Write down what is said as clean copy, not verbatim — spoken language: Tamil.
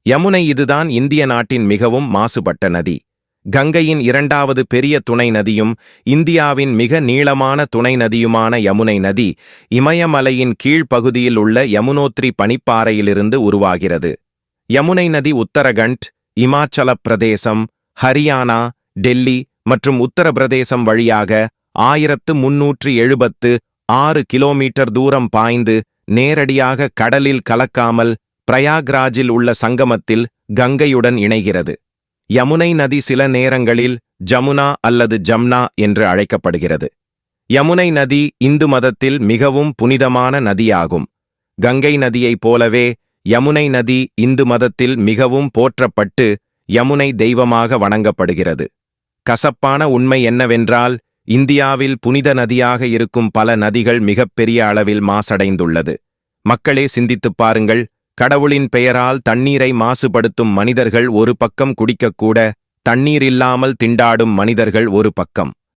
யமுனை இதுதான் இந்திய நாட்டின் மிகவும் மாசுபட்ட நதி. கங்கையின் இரண்டாவது பெரிய துணை நதியும் இந்தியாவின் மிக நீளமான துணை நதியுமான யமுனை நதி இமயமலையின் கீழ்ப்பகுதியில் உள்ள யமுனோத்ரி பனிப்பாறையிலிருந்து உருவாகிறது. யமுனை நதி உத்தரகண்ட், இமாச்சலப் பிரதேசம், ஹரியானா, டெல்லி மற்றும் உத்தரப்பிரதேசம் வழியாக 1376 கிலோமீட்டர் தூரம் பாய்ந்து நேரடியாக கடலில் கலக்காமல் பிரயாக்ராஜில் உள்ள சங்கமத்தில் கங்கையுடன் இணைகிறது. யமுனை நதி சில நேரங்களில் ஜமுனா அல்லது ஜம்னா என்று அழைக்கப்படுகிறது. யமுனை நதி இந்து மதத்தில் மிகவும் புனிதமான நதியாகும். கங்கை நதியைப் போலவே யமுனை நதி இந்து மதத்தில் மிகவும் போற்றப்பட்டு யமுனை தெய்வமாக வணங்கப்படுகிறது. கசப்பான உண்மை என்னவென்றால், இந்தியாவில் புனித நதியாக இருக்கும் பல நதிகள் மிகப்பெரிய அளவில் மாசடைந்துள்ளது. மக்களே, சிந்தித்துப் பாருங்கள். கடவுளின் பெயரால் தண்ணீரை மாசுபடுத்தும் மனிதர்கள் ஒரு பக்கம், குடிக்கக்கூட தண்ணீர் இல்லாமல் திண்டாடும் மனிதர்கள் ஒரு பக்கம்.